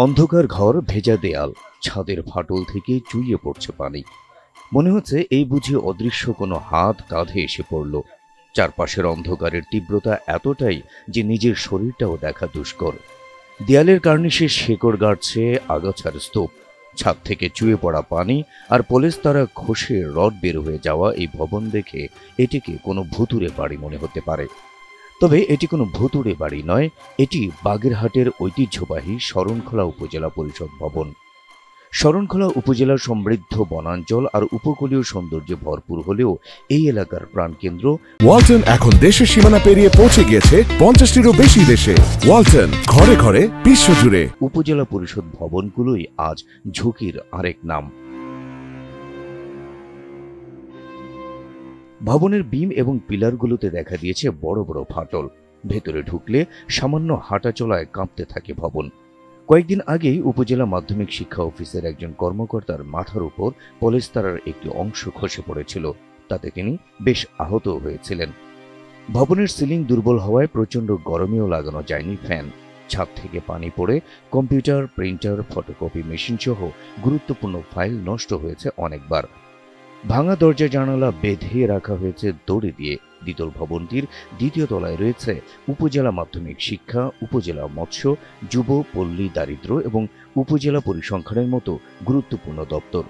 অন্ধকার ঘর, ভেজা দেয়াল, ছাদের ফাটল থেকে চুইয়ে পড়ছে পানি। মনে হচ্ছে এই বুঝি অদৃশ্য কোনো হাত কাঁধে এসে পড়ল। চারপাশের অন্ধকারের তীব্রতা এতটাই যে নিজের শরীরটাও দেখা দুষ্কর। দেয়ালের কার্নিশে শেকড় গাড়ছে আগাছার স্তূপ, ছাদ থেকে চুয়ে পড়া পানি আর পলেস্তারা খসে রড বের হয়ে যাওয়া এই ভবন দেখে এটিকে কোনো ভুতুড়ে বাড়ি মনে হতে পারে। তবে এটি কোনো ভুতুড়ে বাড়ি নয়, এটি বাগেরহাটের ঐতিহ্যবাহী শরণখোলা উপজেলা পরিষদ ভবন। শরণখোলা উপজেলা সমৃদ্ধ বনাঞ্চল আর উপকূলীয় সৌন্দর্যে ভরপুর হলেও এই এলাকার প্রাণকেন্দ্র ওয়ালটন এখন দেশের সীমানা পেরিয়ে পৌঁছে গিয়েছে 50টিরও বেশি দেশে। ওয়ালটন, ঘরে ঘরে, বিশ্বজুড়ে। উপজেলা পরিষদ ভবনগুলোই আজ ঝুঁকির আরেক নাম। ভবনের বিম এবং পিলারগুলোতে দেখা দিয়েছে বড় বড় ফাটল। ভেতরে ঢুকলে সামান্য হাঁটা চলায় কাঁপতে থাকে ভবন। কয়েকদিন আগেই উপজেলা মাধ্যমিক শিক্ষা অফিসের একজন কর্মকর্তার মাথার উপর পলেস্তারার একটি অংশ খসে পড়েছিল, তাতে তিনি বেশ আহত হয়েছিলেন। ভবনের সিলিং দুর্বল হওয়ায় প্রচণ্ড গরমেও লাগানো যায়নি ফ্যান। ছাদ থেকে পানি পড়ে কম্পিউটার, প্রিন্টার, ফটোকপি মেশিন সহ গুরুত্বপূর্ণ ফাইল নষ্ট হয়েছে অনেকবার। ভাঙা দরজা জানালা বেঁধে রাখা হয়েছে দড়ি দিয়ে। দ্বিতল ভবনটির দ্বিতীয় তলায় রয়েছে উপজেলা মাধ্যমিক শিক্ষা, উপজেলা মৎস্য, যুব, পল্লী, দারিদ্র্য এবং উপজেলা পরিসংখ্যানের মতো গুরুত্বপূর্ণ দপ্তর।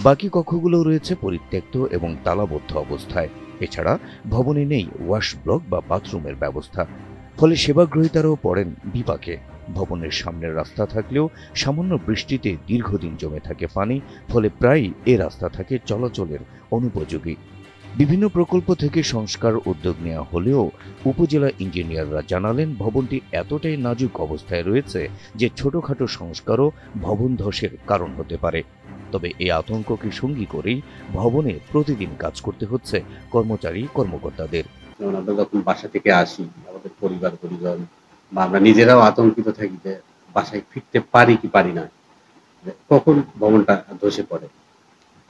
বাকি কক্ষগুলো রয়েছে পরিত্যক্ত এবং তালাবদ্ধ অবস্থায়। এছাড়া ভবনে নেই ওয়াশ ব্লক বা বাথরুমের ব্যবস্থা, ফলে সেবাগ্রহীতারাও পড়েন বিপাকে। ভবনের সামনের রাস্তা থাকলেও সামান্য বৃষ্টিতে দীর্ঘদিন জমে থাকে পানি, ফলে প্রায়ই এ রাস্তা থাকে চলাচলের অনুপযোগী। বিভিন্ন প্রকল্প থেকে সংস্কার উদ্যোগ নেওয়া হলেও উপজেলা ইঞ্জিনিয়াররা জানালেন ভবনটি এতটাই নাজুক অবস্থায় রয়েছে যে ছোটখাটো সংস্কারও ভবন ধসের কারণ হতে পারে। তবে এই আতঙ্ককে সঙ্গী করেই ভবনে প্রতিদিন কাজ করতে হচ্ছে কর্মচারী-কর্মকর্তাদের। আমরা যখন বাসা থেকে আসি, আমাদের পরিজন বা আমরা নিজেরাও আতঙ্কিত থাকি যে বাসায় ফিরতে পারি কি পারি না, কখন ভবনটা ধসে পড়ে।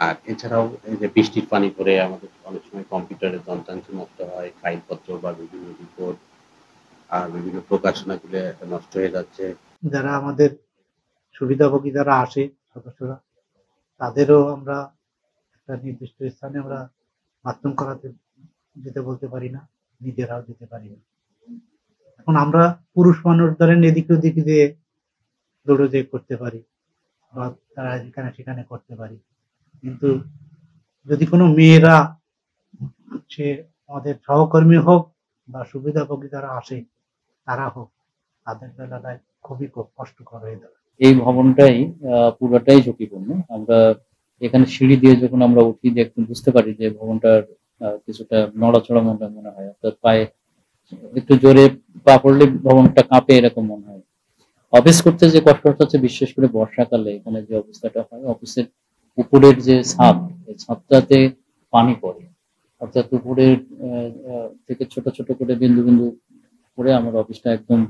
আর এছাড়াও এই যে বৃষ্টির পানি পড়ে আমাদের অনেক সময় কম্পিউটারের যন্ত্রাংশ নষ্ট হয়, ফাইলপত্র বা বিভিন্ন রিপোর্ট আর বিভিন্ন প্রকাশনাগুলো নষ্ট হয়ে যাচ্ছে। যারা আমাদের সুবিধাভোগী যারা আসে সদস্যরা, তাদেরও আমরা একটা নির্দিষ্ট স্থানে আমরা বাথরুম করাতে যেতে বলতে পারি না, নিজেরাও যেতে পারি না। এখন আমরা পুরুষ মানুষ ধরেন এদিকে ওদিকে দিয়ে দৌড়ে করতে পারি বা তারা যেখানে সেখানে করতে পারি, কিন্তু যদি কোনো মেয়েরা সে আমাদের সহকর্মী হোক বা সুবিধাভোগী যারা আসে তারা হোক, তাদের বেলায় খুবই কষ্টকর হয়ে যাবে। এই ভবনটাই পুরোটাই ঝুঁকিপূর্ণ। আমরা এখানে সিঁড়ি দিয়ে যখন আমরা উঠি দেখতে বুঝতে পারি যে ভবনটার কিছুটা নড়াচড়া মনে হয়, অর্থাৎ পায়ে একটু জোরে পা পড়লে ভবনটা কাঁপে এরকম মনে হয়। অফিস করতে যে কষ্টটা হচ্ছে, বিশেষ করে বর্ষাকালে এখানে যে অবস্থাটা হয়, অফিসের উপরের যে ছাদ, এই ছাদটাতে পানি পড়ে, অর্থাৎ উপরের থেকে ছোট ছোট করে বিন্দু বিন্দু করে আমার অফিসটা একদম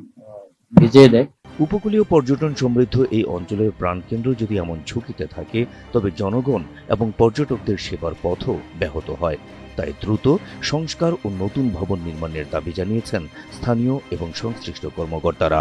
ভিজিয়ে দেয়। উপকূলীয় পর্যটন সমৃদ্ধ এই অঞ্চলের প্রাণকেন্দ্র যদি এমন ঝুঁকিতে থাকে, তবে জনগণ এবং পর্যটকদের সেবার পথও ব্যাহত হয়। তাই দ্রুত সংস্কার ও নতুন ভবন নির্মাণের দাবি জানিয়েছেন স্থানীয় এবং সংশ্লিষ্ট কর্মকর্তারা।